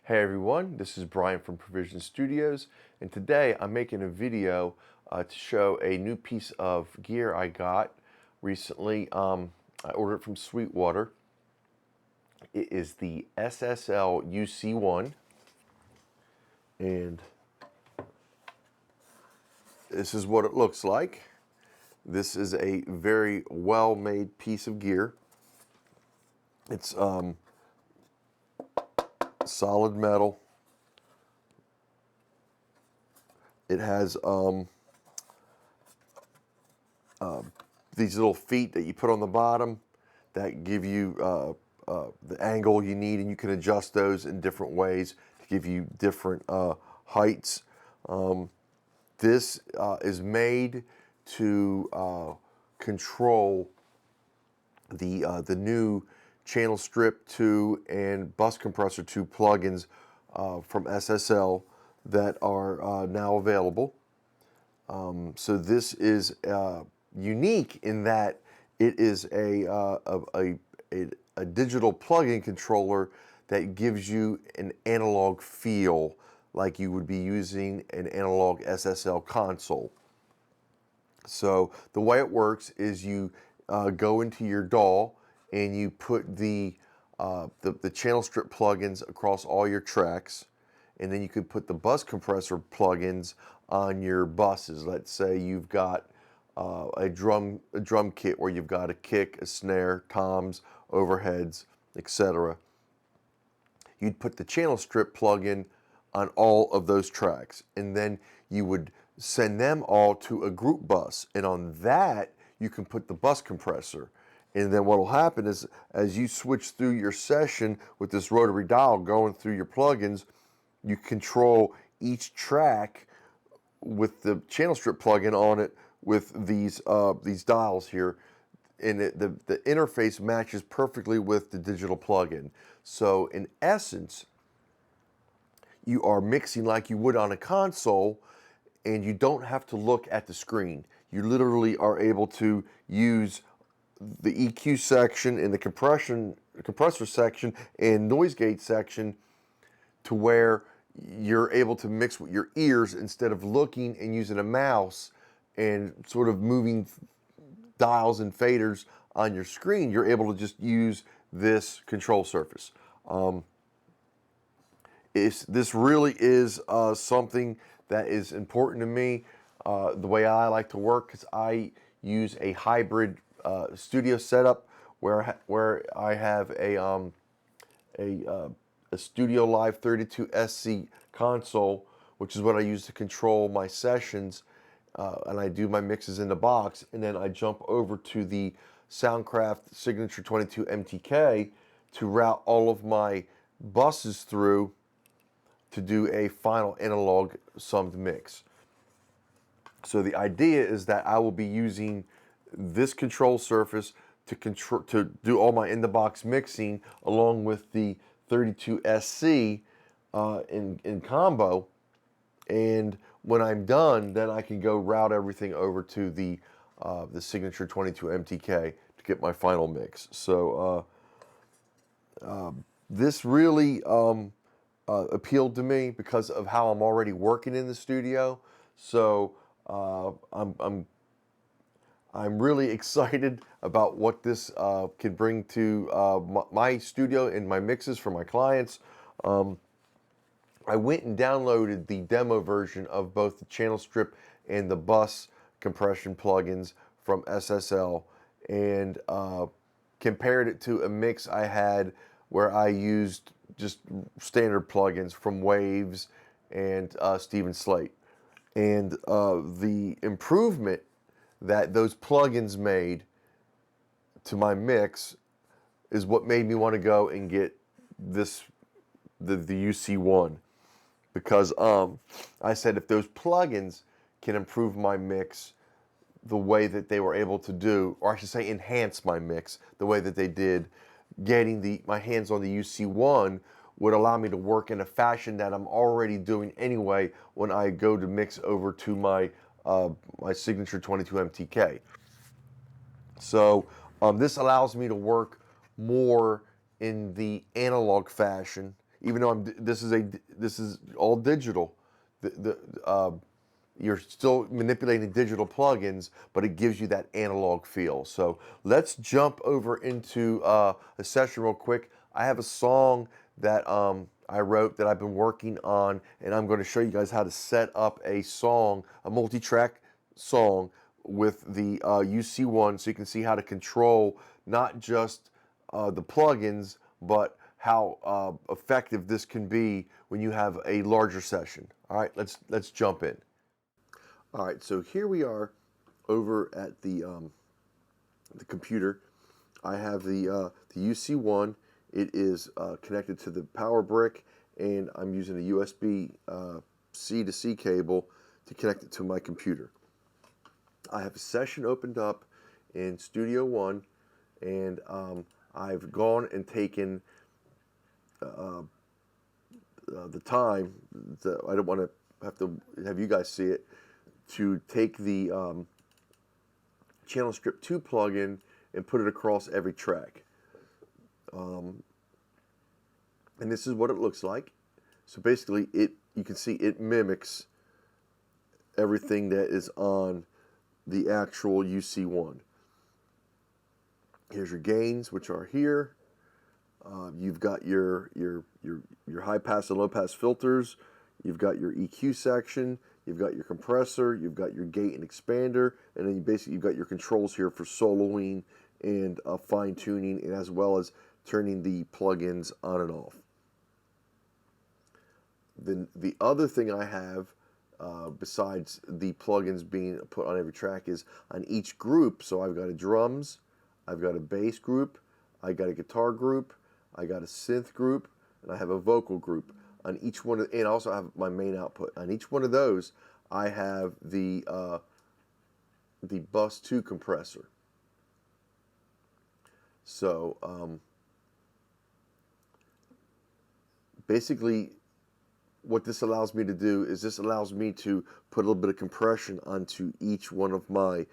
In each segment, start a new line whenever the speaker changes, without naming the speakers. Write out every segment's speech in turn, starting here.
Hey everyone, this is Brian from Provision Studios, and today I'm making a video to show a new piece of gear I got recently. I ordered it from Sweetwater. It is the SSL UC1, and this is what it looks like. This is a very well-made piece of gear. It's solid metal. It has these little feet that you put on the bottom that give you the angle you need, and you can adjust those in different ways to give you different heights. This is made to control the new Channel Strip 2 and Bus Compressor 2 plugins from SSL that are now available. So this is unique in that it is a digital plug-in controller that gives you an analog feel like you would be using an analog SSL console. So the way it works is you go into your DAW and you put the channel strip plugins across all your tracks, and then you could put the bus compressor plugins on your buses. Let's say you've got a drum kit where you've got a kick, a snare, toms, overheads, etc. You'd put the channel strip plugin on all of those tracks, and then you would send them all to a group bus, and on that you can put the bus compressor. And then what will happen is, as you switch through your session with this rotary dial going through your plugins, you control each track with the channel strip plugin on it with these dials here, and the interface matches perfectly with the digital plugin. So in essence, you are mixing like you would on a console, and you don't have to look at the screen. You literally are able to use the EQ section and the compressor section and noise gate section to where you're able to mix with your ears instead of looking and using a mouse and sort of moving dials and faders on your screen. You're able to just use this control surface. This really is something that is important to me. The way I like to work, because I use a hybrid studio setup where I have a Studio Live 32 SC console, which is what I use to control my sessions, and I do my mixes in the box, and then I jump over to the Soundcraft Signature 22 MTK to route all of my buses through to do a final analog summed mix. So the idea is that I will be using this control surface to do all my in-the-box mixing along with the 32SC in combo, and when I'm done, then I can go route everything over to the Signature 22 MTK to get my final mix. So this really appealed to me because of how I'm already working in the studio. So I'm really excited about what this can bring to my studio and my mixes for my clients. I went and downloaded the demo version of both the channel strip and the bus compression plugins from SSL, and compared it to a mix I had where I used just standard plugins from Waves and Steven Slate. And the improvement that those plugins made to my mix is what made me want to go and get the UC1, because I said, if those plugins can improve my mix the way that they were able to do, or I should say enhance my mix the way that they did, getting my hands on the UC1 would allow me to work in a fashion that I'm already doing anyway when I go to mix over to my my Signature 22 MTK. So this allows me to work more in the analog fashion, even though this is all digital, you're still manipulating digital plugins, but it gives you that analog feel. So let's jump over into a session real quick. I have a song that I wrote that I've been working on, and I'm going to show you guys how to set up a song, a multi-track song with the UC1, so you can see how to control not just the plugins, but how effective this can be when you have a larger session. All right, let's jump in. All right, so here we are over at the computer. I have the UC1. It is connected to the power brick, and I'm using a USB C to C cable to connect it to my computer. I have a session opened up in Studio One, and I've gone and taken the time that I don't want to have you guys see it, to take the Channel Strip 2 plugin and put it across every track. And this is what it looks like. So basically, you can see it mimics everything that is on the actual UC1. Here's your gains, which are here. You've got your high pass and low pass filters. You've got your EQ section. You've got your compressor. You've got your gate and expander, and then you've got your controls here for soloing and fine tuning, and as well as turning the plugins on and off. Then the other thing I have, besides the plugins being put on every track, is on each group. So I've got a drums, I've got a bass group, I got a guitar group, I got a synth group, and I have a vocal group. On each one, and also I have my main output. On each one of those, I have the Bus 2 compressor. So basically, what this allows me to do is this allows me to put a little bit of compression onto each one of my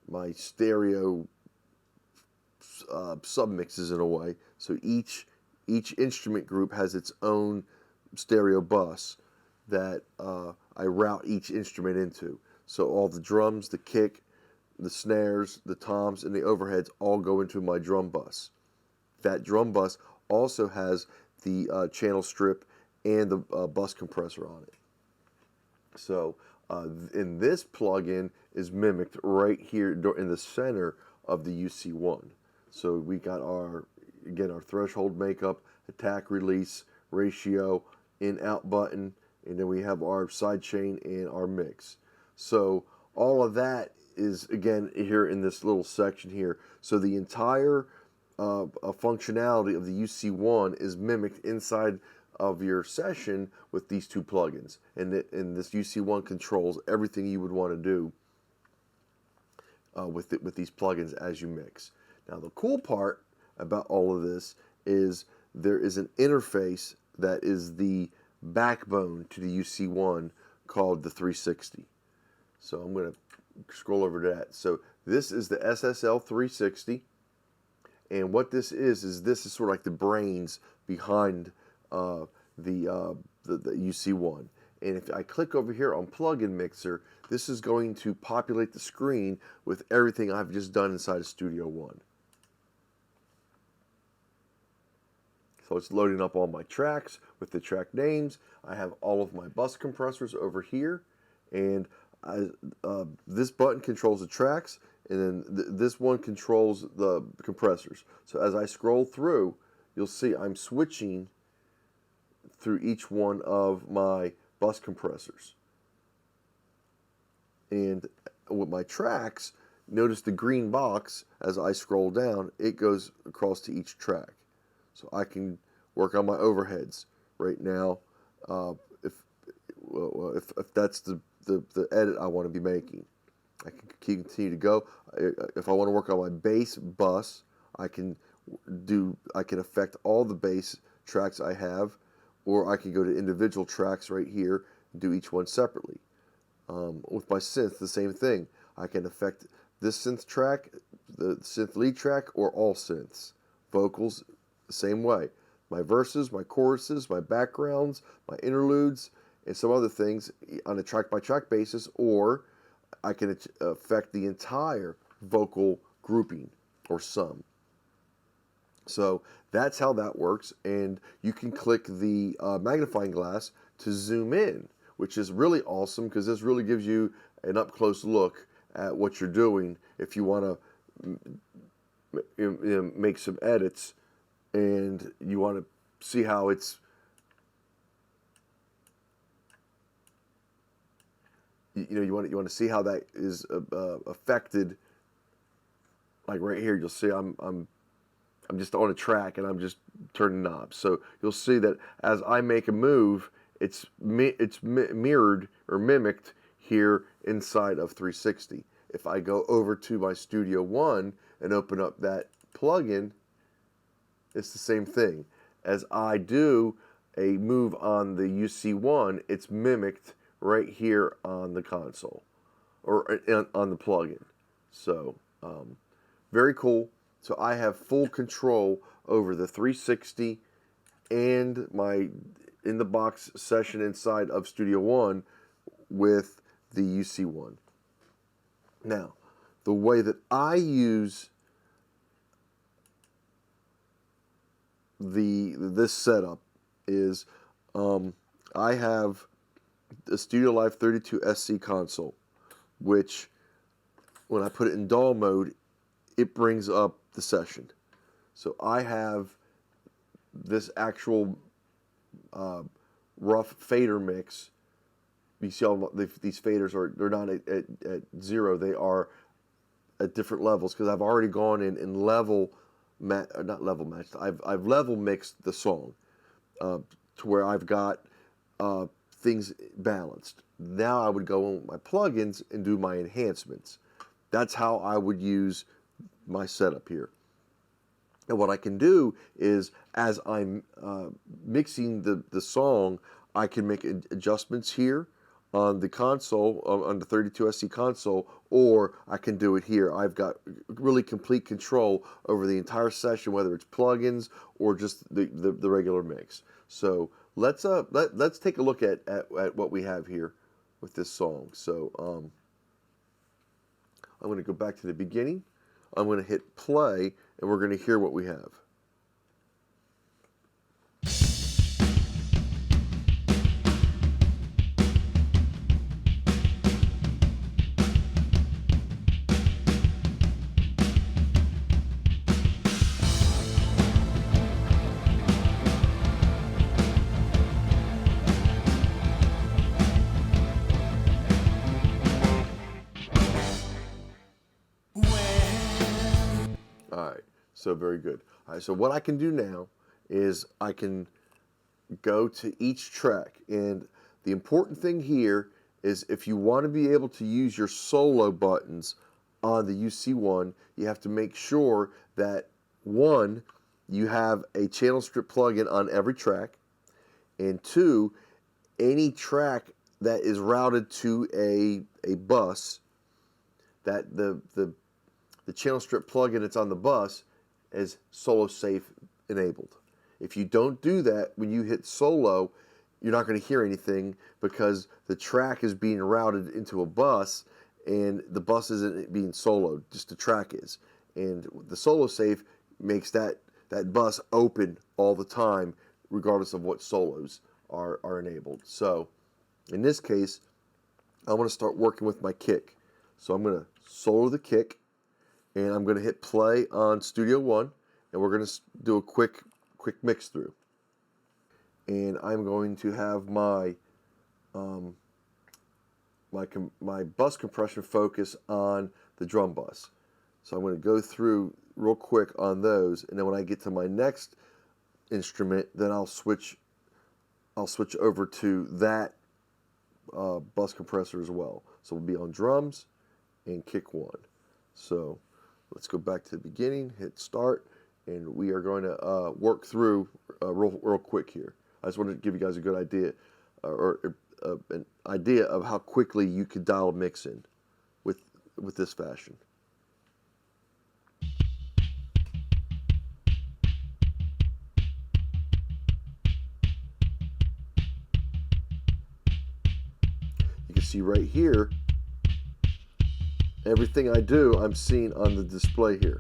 my stereo submixes in a way. So each instrument group has its own stereo bus that I route each instrument into. So all the drums, the kick, the snares, the toms, and the overheads all go into my drum bus. That drum bus also has the channel strip and the bus compressor on it. So in this plugin is mimicked right here in the center of the UC1. So we got our threshold makeup, attack release, ratio, in out button, and then we have our sidechain and our mix. So all of that is again here in this little section here. So the entire functionality of the UC1 is mimicked inside of your session with these two plugins, and this UC1 controls everything you would want to do with these plugins as you mix. Now the cool part about all of this is there is an interface that is the backbone to the UC1 called the 360. So I'm going to scroll over to that. So this is the SSL 360, and what this is sort of like the brains behind the UC1. And if I click over here on Plugin Mixer, this is going to populate the screen with everything I've just done inside of Studio One. So it's loading up all my tracks with the track names. I have all of my bus compressors over here, and this button controls the tracks, and then this one controls the compressors. So as I scroll through, you'll see I'm switching through each one of my bus compressors. And with my tracks, notice the green box, as I scroll down, it goes across to each track. So I can work on my overheads right now if that's the edit I want to be making. I can continue to go. If I want to work on my bass bus, I can affect all the bass tracks I have, or I can go to individual tracks right here and do each one separately. With my synth, the same thing. I can affect this synth track, the synth lead track, or all synths. Vocals, the same way. my verses, my choruses, my backgrounds, my interludes, and some other things on a track-by-track basis, or I can affect the entire vocal grouping or sum. So that's how that works, and you can click the magnifying glass to zoom in, which is really awesome because this really gives you an up-close look at what you're doing if you want to make some edits and you want to see how it's you want to see how that is affected. Like right here, you'll see I'm just on a track and I'm just turning knobs. So you'll see that as I make a move, it's mirrored or mimicked here inside of 360. If I go over to my Studio One and open up that plugin, it's the same thing. As I do a move on the UC1, it's mimicked right here on the console or on the plugin. So very cool. So I have full control over the 360 and my in-the-box session inside of Studio One with the UC1. Now, the way that I use this setup is I have the Studio Live 32 SC console, which when I put it in DAW mode, it brings up the session. So I have this actual rough fader mix. You see all these faders they're not at zero, they are at different levels because I've already gone in and not level matched. I've level mixed the song to where I've got things balanced. Now I would go on my plugins and do my enhancements. That's how I would use my setup here. And what I can do is, as I'm mixing the song, I can make adjustments here on the console, on the 32 SC console, or I can do it here. I've got really complete control over the entire session, whether it's plugins or just the regular mix. So let's take a look at what we have here with this song. So I'm going to go back to the beginning. I'm going to hit play, and we're going to hear what we have. Alright, so very good. Alright, so what I can do now is I can go to each track, and the important thing here is if you want to be able to use your solo buttons on the UC1, you have to make sure that, one, you have a channel strip plugin on every track, and two, any track that is routed to a bus, that the channel strip plugin that's on the bus is solo safe enabled. If you don't do that, when you hit solo, you're not going to hear anything because the track is being routed into a bus and the bus isn't being soloed, just the track is. And the solo safe makes that bus open all the time regardless of what solos are enabled. So in this case, I want to start working with my kick. So I'm going to solo the kick, and I'm going to hit play on Studio One, and we're going to do a quick mix through. And I'm going to have my my bus compression focus on the drum bus. So I'm going to go through real quick on those, and then when I get to my next instrument, then I'll switch over to that bus compressor as well. So we'll be on drums and kick one. So let's go back to the beginning, hit start, and we are going to work through real quick here. I just wanted to give you guys a good idea, or an idea of how quickly you could dial a mix in with this fashion. can see right here, everything I do, I'm seeing on the display here.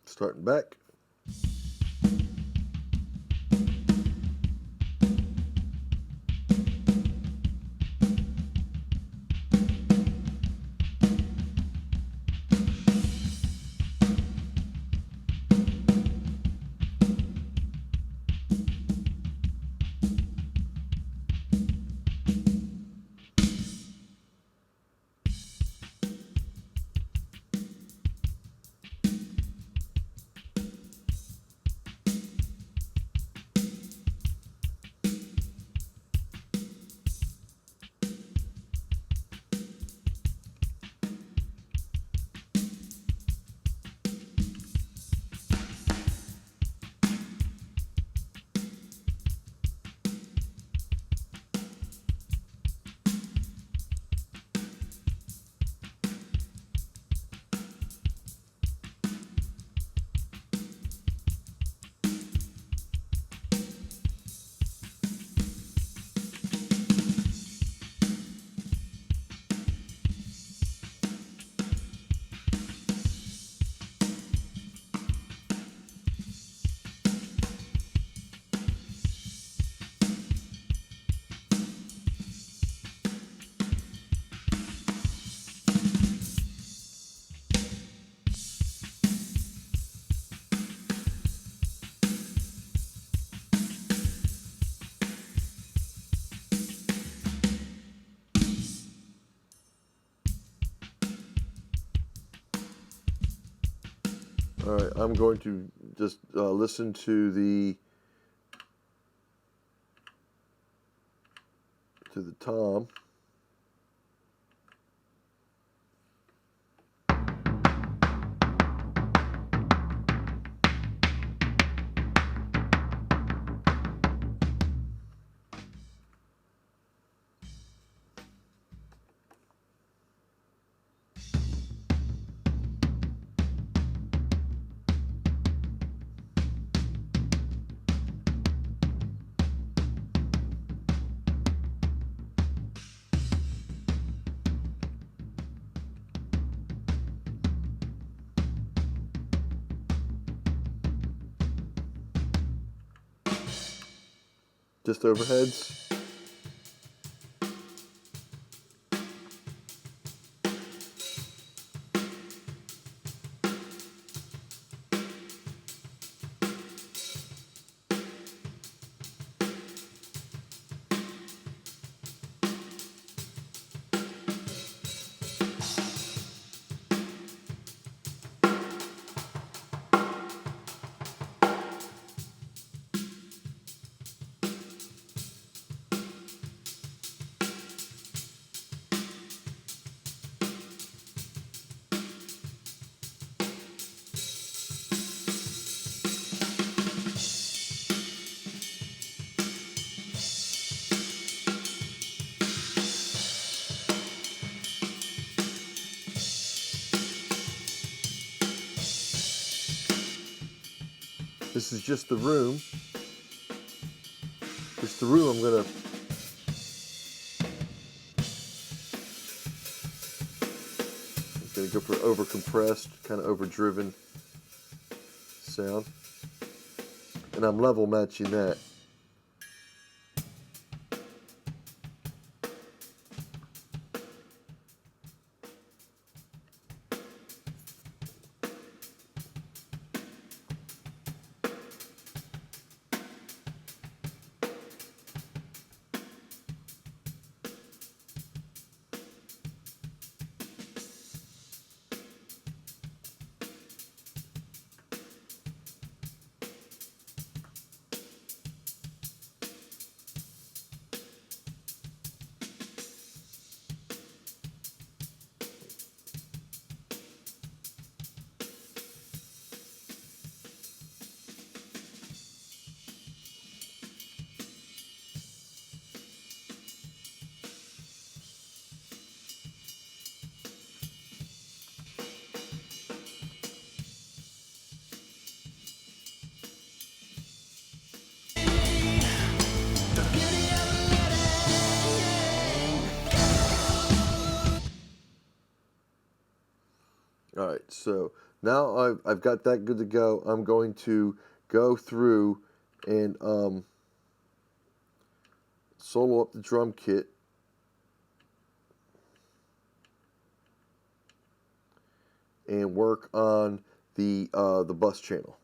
Starting back. All right, I'm going to just listen to the tom. just overheads. This is just the room. Just the room. I'm gonna go for over compressed, kind of over driven sound, and I'm level matching that. All right, so now I've got that good to go. I'm going to go through and solo up the drum kit. And work on the bus channel.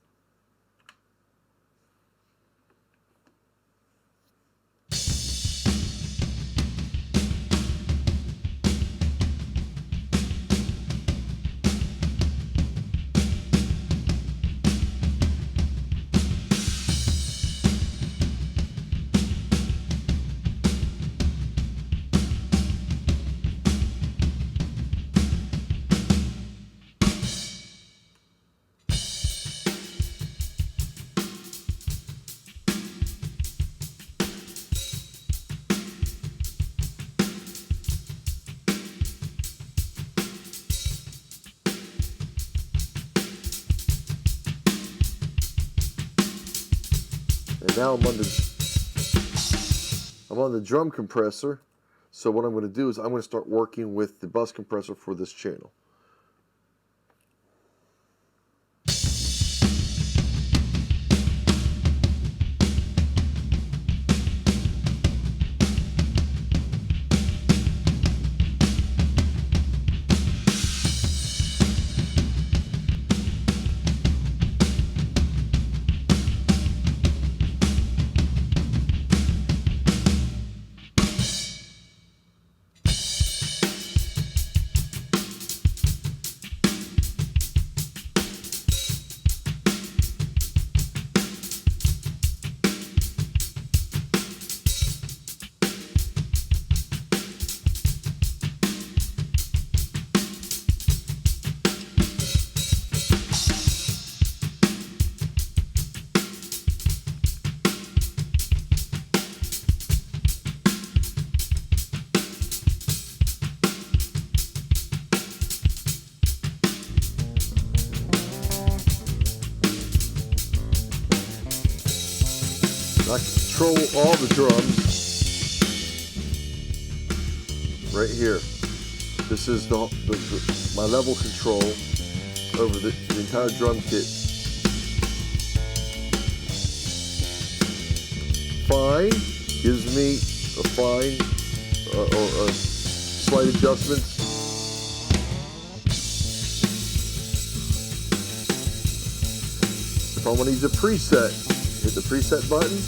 And now I'm on the drum compressor. So what I'm going to do is I'm going to start working with the bus compressor for this channel. I control all the drums right here. This is my level control over the entire drum kit. fine gives me a fine or slight adjustments. If I want to use a preset, hit the preset button.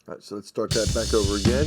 All right, so let's start that back over again.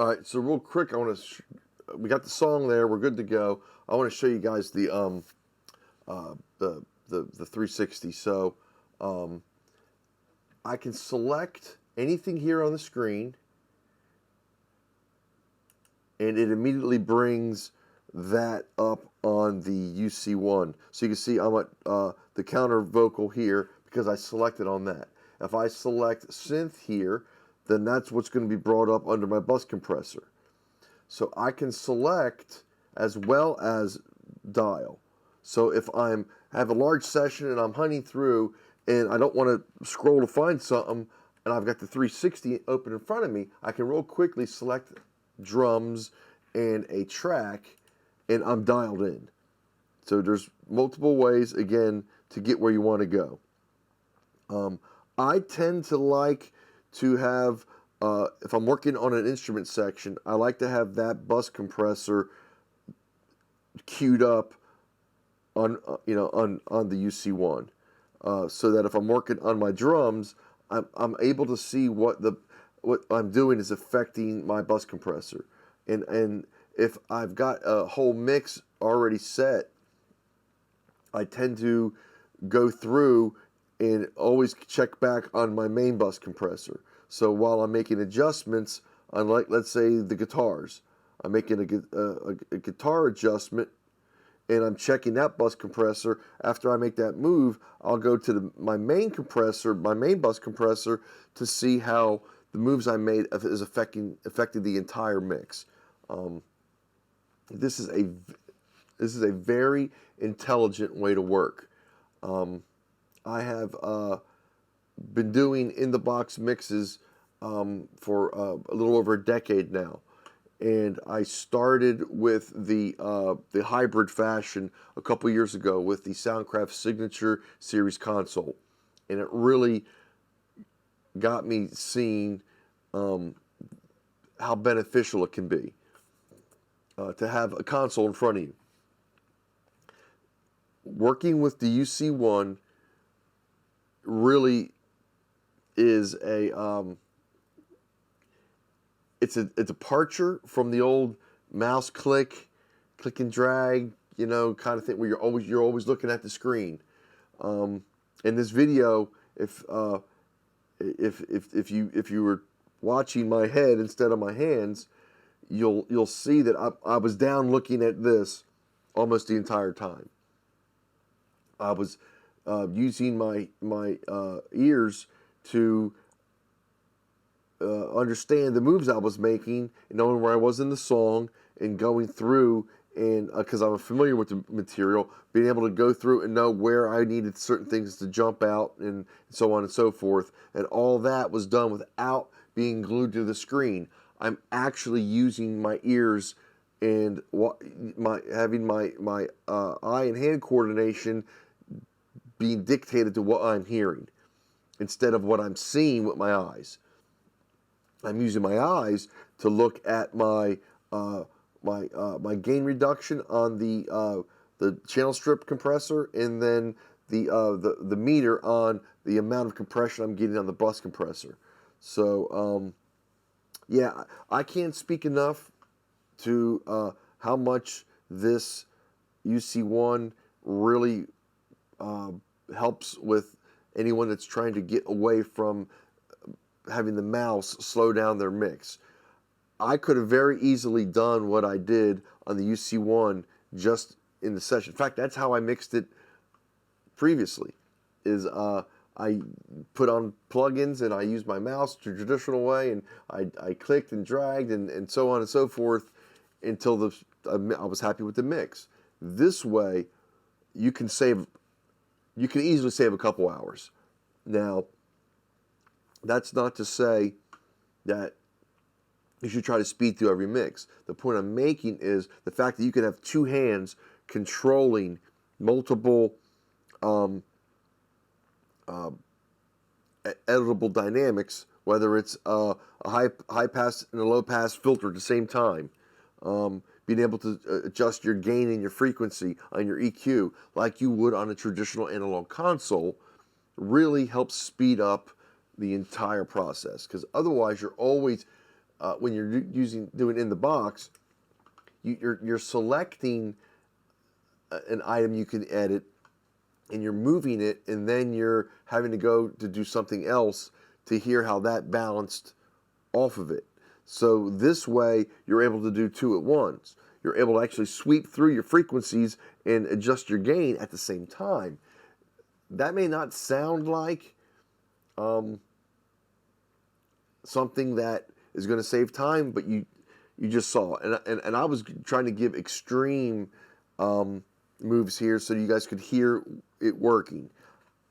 All right, so real quick, we got the song there. We're good to go. I want to show you guys the 360. So I can select anything here on the screen, and it immediately brings that up on the UC1. So you can see I'm at the counter vocal here because I selected on that. If I select synth here, then that's what's going to be brought up under my bus compressor. So I can select as well as dial. So if I have a large session and I'm hunting through and I don't want to scroll to find something and I've got the 360 open in front of me, I can real quickly select drums and a track and I'm dialed in. So there's multiple ways, again, to get where you want to go. I tend to like to have, if I'm working on an instrument section, I like to have that bus compressor queued up on on the UC1, so that if I'm working on my drums, I'm able to see what I'm doing is affecting my bus compressor, and if I've got a whole mix already set, I tend to go through and always check back on my main bus compressor. So while I'm making adjustments on, like, let's say the guitars, I'm making a guitar adjustment and I'm checking that bus compressor. After I make that move, I'll go to my main compressor, my main bus compressor, to see how the moves I made is affecting the entire mix. This is a very intelligent way to work. I have been doing in-the-box mixes for a little over a decade now, and I started with the hybrid fashion a couple years ago with the Soundcraft Signature Series console, and it really got me seeing how beneficial it can be to have a console in front of you. Working with the UC1 really is it's a departure from the old mouse click and drag, kind of thing where you're always looking at the screen. In this video, if you were watching my head instead of my hands, you'll see that I was down looking at this almost the entire time. I was using my ears to understand the moves I was making, and knowing where I was in the song, and going through, and because I'm familiar with the material, being able to go through and know where I needed certain things to jump out, and so on and so forth. And all that was done without being glued to the screen. I'm actually using my ears and having my eye and hand coordination being dictated to what I'm hearing instead of what I'm seeing with my eyes. I'm using my eyes to look at my my gain reduction on the channel strip compressor, and then the meter on the amount of compression I'm getting on the bus compressor. So yeah, I can't speak enough to how much this UC1 really helps with anyone that's trying to get away from having the mouse slow down their mix. I could have very easily done what I did on the UC1 just in the session. In fact, that's how I mixed it previously, is I put on plugins and I used my mouse the traditional way, and I clicked and dragged and so on and so forth until I was happy with the mix. This way, you can easily save a couple hours. Now, that's not to say that you should try to speed through every mix. The point I'm making is the fact that you can have two hands controlling multiple editable dynamics, whether it's a high pass and a low pass filter at the same time. Being able to adjust your gain and your frequency on your EQ like you would on a traditional analog console really helps speed up the entire process, because otherwise you're always when you're doing in the box, you're selecting an item you can edit, and you're moving it, and then you're having to go to do something else to hear how that balanced off of it. So this way, you're able to do two at once. You're able to actually sweep through your frequencies and adjust your gain at the same time. That may not sound like something that is going to save time, but you just saw. And I was trying to give extreme moves here so you guys could hear it working.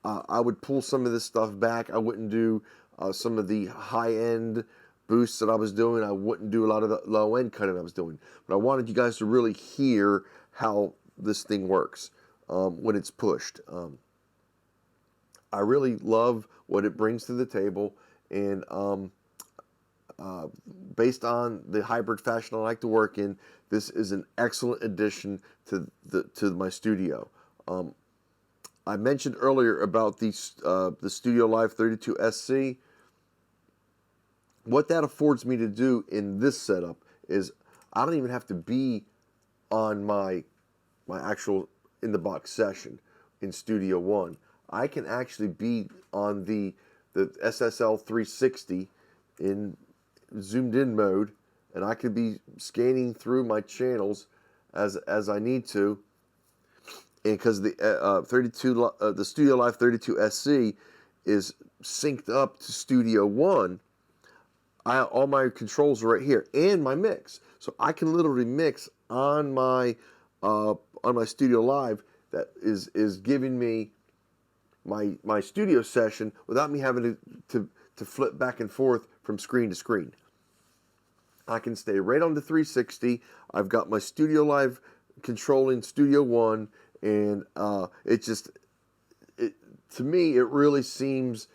I would pull some of this stuff back. I wouldn't do some of the high-end boosts that I was doing. I wouldn't do a lot of the low-end cutting I was doing. But I wanted you guys to really hear how this thing works when it's pushed. I really love what it brings to the table, and based on the hybrid fashion I like to work in, this is an excellent addition to my studio. I mentioned earlier about the Studio Live 32 SC. What that affords me to do in this setup is I don't even have to be on my actual in the box session in Studio One. I can actually be on the SSL 360 in zoomed in mode, and I could be scanning through my channels as I need to. And because the the Studio Live 32 SC is synced up to Studio One, all my controls are right here, and my mix. So I can literally mix on my Studio Live. That is giving me my studio session without me having to flip back and forth from screen to screen. I can stay right on the 360. I've got my Studio Live controlling Studio One, and to me, it really seems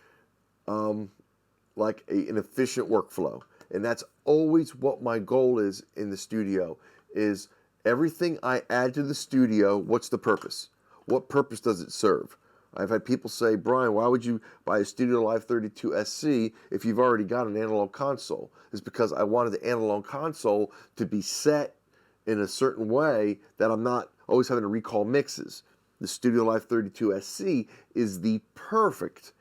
like an efficient workflow. And that's always what my goal is in the studio, is everything I add to the studio, what's the purpose? What purpose does it serve? I've had people say, Brian, why would you buy a Studio Live 32 SC if you've already got an analog console? It's because I wanted the analog console to be set in a certain way that I'm not always having to recall mixes. The Studio Live 32 SC is the perfect,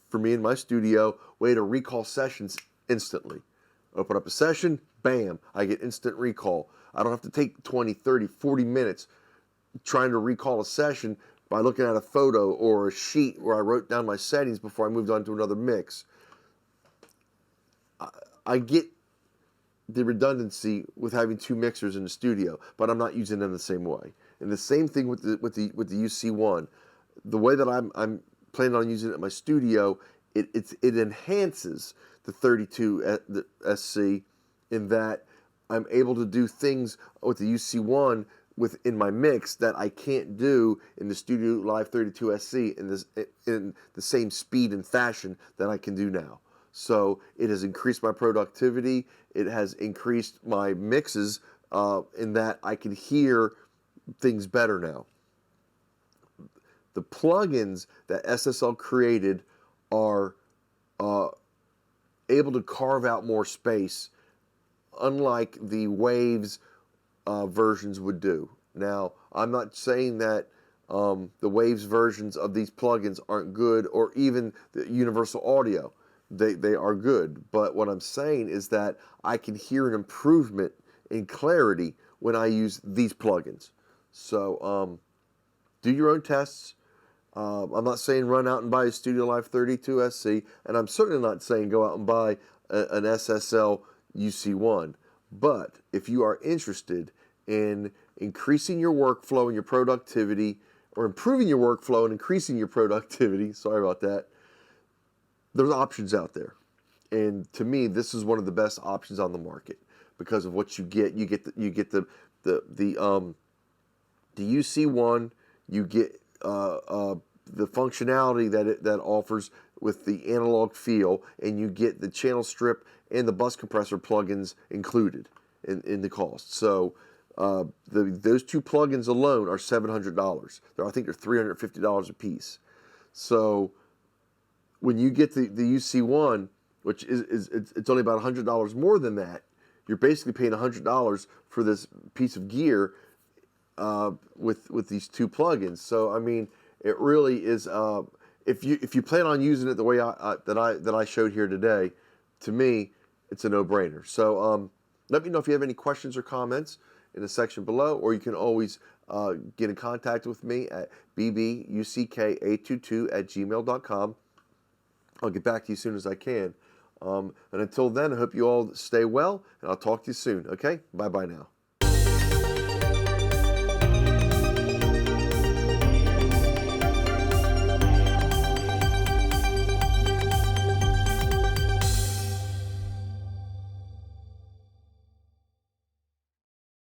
for me in my studio, way to recall sessions instantly. Open up a session, bam, I get instant recall. I don't have to take 20, 30, 40 minutes trying to recall a session by looking at a photo or a sheet where I wrote down my settings before I moved on to another mix. I get the redundancy with having two mixers in the studio, but I'm not using them the same way. And the same thing with the UC1. The way that I'm planning on using it in my studio, it enhances the 32 SC in that I'm able to do things with the UC1 within my mix that I can't do in the Studio Live 32 SC in the same speed and fashion that I can do now. So it has increased my productivity. It has increased my mixes in that I can hear things better now. The plugins that SSL created are able to carve out more space, unlike the Waves versions would do. Now, I'm not saying that the Waves versions of these plugins aren't good, or even the Universal Audio. They are good. But what I'm saying is that I can hear an improvement in clarity when I use these plugins. So do your own tests. I'm not saying run out and buy a Studio Live 32 SC, and I'm certainly not saying go out and buy an SSL UC1. But if you are interested in increasing your workflow and your productivity, or improving your workflow and increasing your productivity, sorry about that, there's options out there. And to me, this is one of the best options on the market because of what you get. You get the UC1, you get the functionality that offers with the analog feel, and you get the channel strip and the bus compressor plugins included in the cost. So those two plugins alone are $700. I think they're $350 a piece. So when you get the UC1, which it's only about $100 more than that. You're basically paying $100 for this piece of gear with these two plugins. So I mean, it really is. If you plan on using it the way that I showed here today, to me, it's a no-brainer. So let me know if you have any questions or comments in the section below, or you can always get in contact with me at bbuck822@gmail.com. I'll get back to you as soon as I can. And until then, I hope you all stay well, and I'll talk to you soon. Okay? Bye-bye now.